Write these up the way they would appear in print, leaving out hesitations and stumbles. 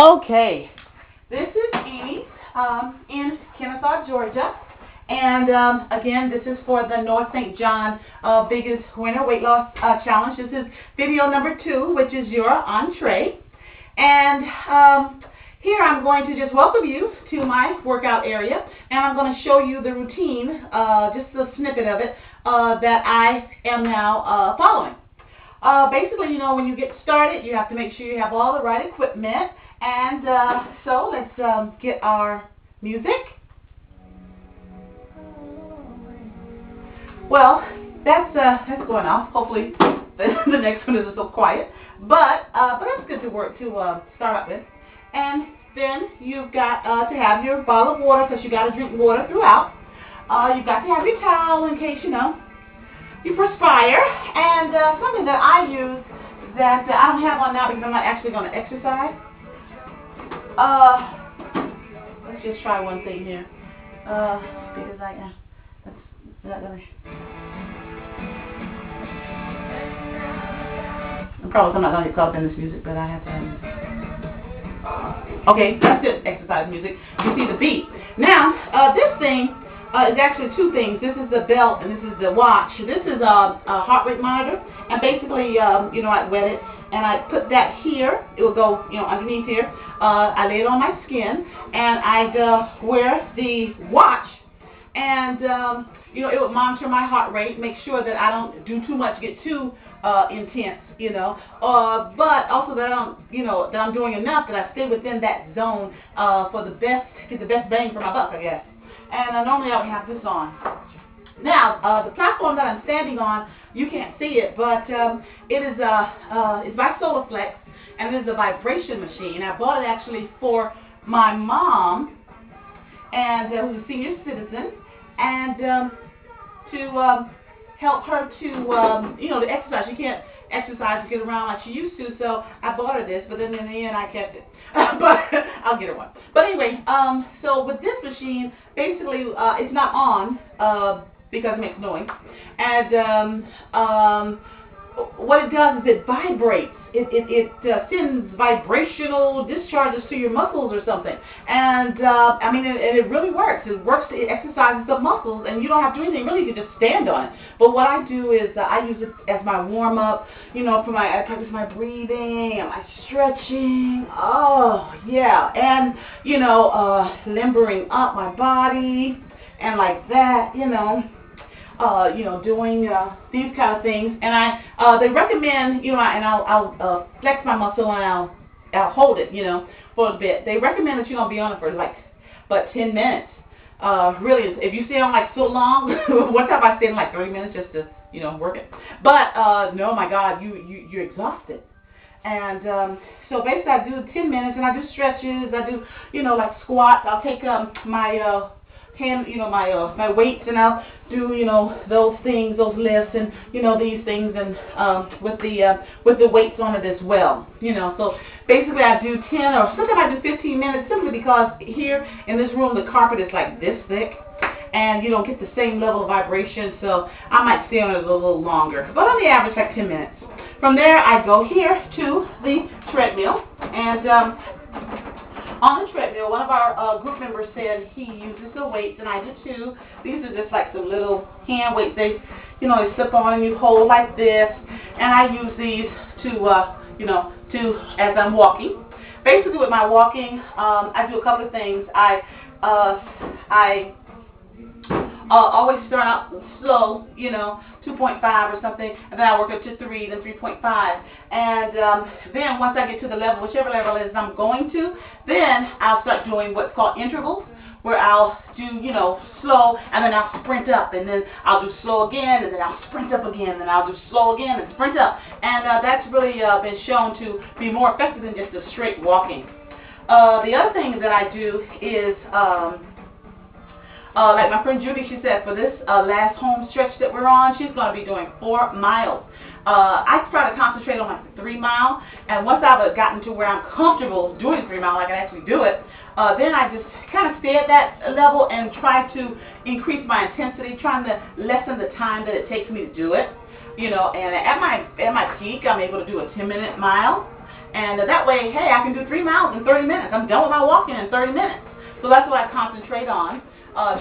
Okay, this is Amy in Kennesaw, Georgia, and again, this is for the North St. John Biggest Winter Weight Loss Challenge. This is video number 2, which is your entree, and here I'm going to just welcome you to my workout area, and I'm going to show you the routine, just a snippet of it, that I am now following. Basically, you know, when you get started, you have to make sure you have all the right equipment. And so let's get our music. Well, that's going off. Hopefully, the next one isn't so quiet. But that's good to start out with. And then you've got to have your bottle of water, because you got to drink water throughout. You've got to have your towel in case you perspire. And something that I use that I don't have on now because I'm not actually going to exercise. Let's just try one thing here. Because that's not gonna. I'm probably not gonna get caught up in this music, but I have to have music. Okay, that's just exercise music. You see the beat. Now, this thing is actually two things. This is the belt and this is the watch. This is a heart rate monitor, and basically, I wet it. And I put that here. It will go, underneath here. I lay it on my skin, and I wear the watch, and it would monitor my heart rate, make sure that I don't do too much, get too intense, but also that I don't, that I'm doing enough that I stay within that zone get the best bang for my buck, I guess. And normally I would have this on. Now, the platform that I'm standing on, you can't see it, but it is it's by SolarFlex, and it is a vibration machine. I bought it actually for my mom, and who's a senior citizen, and to help her to exercise. She can't exercise to get around like she used to, so I bought her this, but then in the end I kept it. But I'll get her one. But anyway, so with this machine, basically it's not on because it makes noise, and what it does is it vibrates. It sends vibrational discharges to your muscles or something, and it really works. It exercises the muscles, and you don't have to do anything really. You can just stand on it. But what I do is I use it as my warm up. I practice my breathing and my stretching. Oh yeah, and limbering up my body and like that. Doing these kind of things, and they recommend, and I'll flex my muscle and I'll hold it, for a bit. They recommend that you don't be on it for but 10 minutes. Really, if you stay on so long, one time I stayed in 30 minutes just to, work it. But no, my God, you're exhausted. And so basically, I do 10 minutes, and I do stretches. I do, squats. I'll take my my weights, and I'll do those things, those lifts, and these things, and with the weights on it as well. So basically I do 10 or sometimes I do 15 minutes simply because here in this room the carpet is this thick, and you don't get the same level of vibration, so I might stay on it a little longer. But on the average, 10 minutes. From there I go here to the treadmill, and on the treadmill, one of our group members said he uses the weights, and I do too. These are just some little hand weights. They slip on and you hold like this, and I use these to as I'm walking. Basically, with my walking, I do a couple of things. I always start out slow, 2.5 or something, and then I work up to 3, then 3.5. And then once I get to the level, whichever level it is I'm going to, then I'll start doing what's called intervals, where I'll do, slow, and then I'll sprint up, and then I'll do slow again, and then I'll sprint up again, and then I'll do slow again and sprint up. And that's really been shown to be more effective than just a straight walking. The other thing that I do is like my friend Judy, she said for this last home stretch that we're on, she's going to be doing 4 miles. I try to concentrate on 3 mile, and once I've gotten to where I'm comfortable doing 3 mile, I can actually do it, then I just kind of stay at that level and try to increase my intensity, trying to lessen the time that it takes me to do it. And at my peak, I'm able to do a 10-minute mile. And that way, hey, I can do 3 miles in 30 minutes. I'm done with my walking in 30 minutes. So that's what I concentrate on,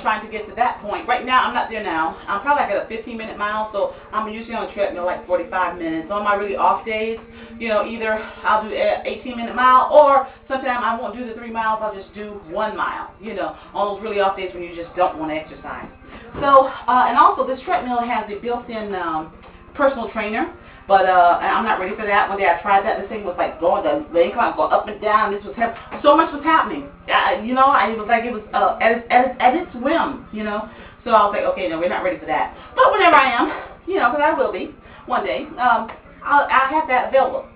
trying to get to that point. Right now, I'm not there now. I'm probably like at a 15-minute mile, so I'm usually on a treadmill like 45 minutes. On my really off days, you know, either I'll do an 18-minute mile, or sometimes I won't do the 3 miles. I'll just do 1 mile, you know, on those really off days when you just don't want to exercise. So, and also this treadmill has a built-in personal trainer. But I'm not ready for that. One day I tried that. This thing was like going the incline, going up and down. This was so much was happening. You know, it was like it was at its whim. You know, so I was like, okay, no, we're not ready for that. But whenever I am, you know, because I will be one day, I'll have that available.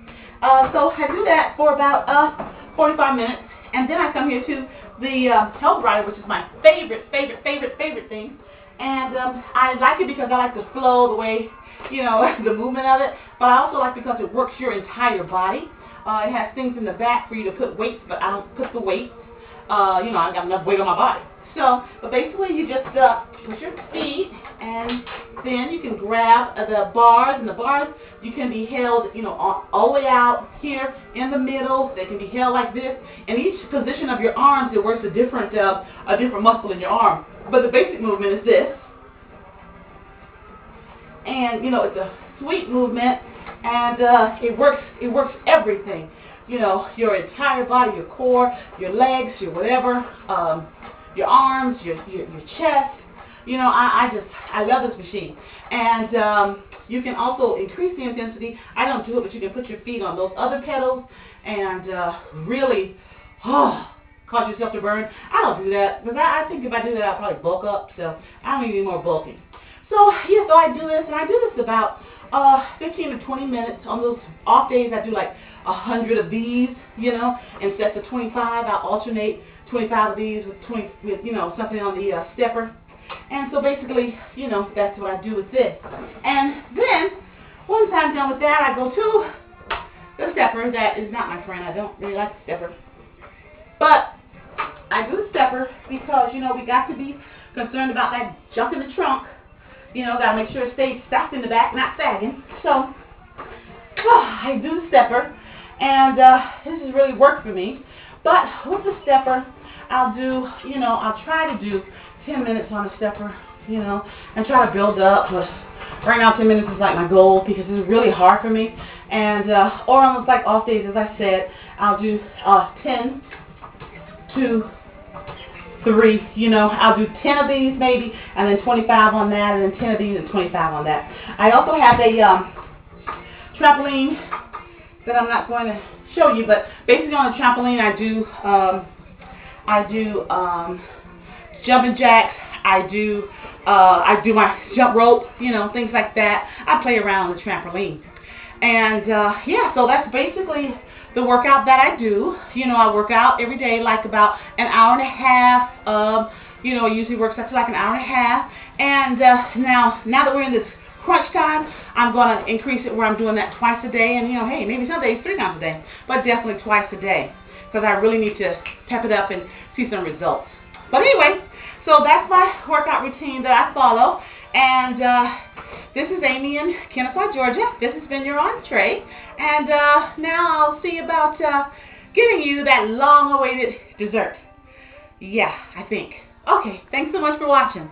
So I do that for about 45 minutes, and then I come here to the health rider, which is my favorite thing. And I like it because I like the flow, the way, you know, the movement of it, but I also like because it works your entire body. It has things in the back for you to put weights, but I don't put the weights. You know, I got enough weight on my body. So, but basically you just push your feet, and then you can grab the bars, and the bars, you can be held, you know, all the way out here in the middle. They can be held like this. In each position of your arms, it works a different muscle in your arm. But the basic movement is this. And, you know, it's a sweet movement, and it works everything. You know, your entire body, your core, your legs, your whatever, your arms, your chest. You know, I love this machine. And you can also increase the intensity. I don't do it, but you can put your feet on those other pedals and really cause yourself to burn. I don't do that, because I think if I do that, I'll probably bulk up, so I don't need any more bulking. So, yeah, so I do this, and I do this about 15 to 20 minutes. On those off days, I do like 100 of these, you know, in sets of 25. I'll alternate 25 of these with you know, something on the stepper. And so basically, you know, that's what I do with this. And then, once I'm done with that, I go to the stepper. That is not my friend. I don't really like the stepper. But I do the stepper because, you know, we got to be concerned about that junk in the trunk. You know, got to make sure it stays stacked in the back, not sagging. So, I do the stepper, and this has really worked for me. But with the stepper, I'll do, you know, I'll try to do 10 minutes on the stepper, you know, and try to build up. But right now, 10 minutes is like my goal, because it's really hard for me. And, or almost like off days, as I said, I'll do 10 to 3, you know, I'll do 10 of these maybe, and then 25 on that, and then 10 of these and 25 on that. I also have a trampoline that I'm not going to show you, but basically on the trampoline I do jumping jacks, I do my jump rope, you know, things like that. I play around with the trampoline. And yeah, so that's basically the workout that I do. You know, I work out every day like about an hour and a half. You know, it usually works up to like an hour and a half. And now that we're in this crunch time, I'm going to increase it where I'm doing that twice a day. And, you know, hey, maybe some days 3 times a day, but definitely twice a day, because I really need to pep it up and see some results. But anyway, so that's my workout routine that I follow. And this is Amy in Kennesaw, Georgia. This has been your entree. And now I'll see about giving you that long-awaited dessert. Yeah, I think. Okay, thanks so much for watching.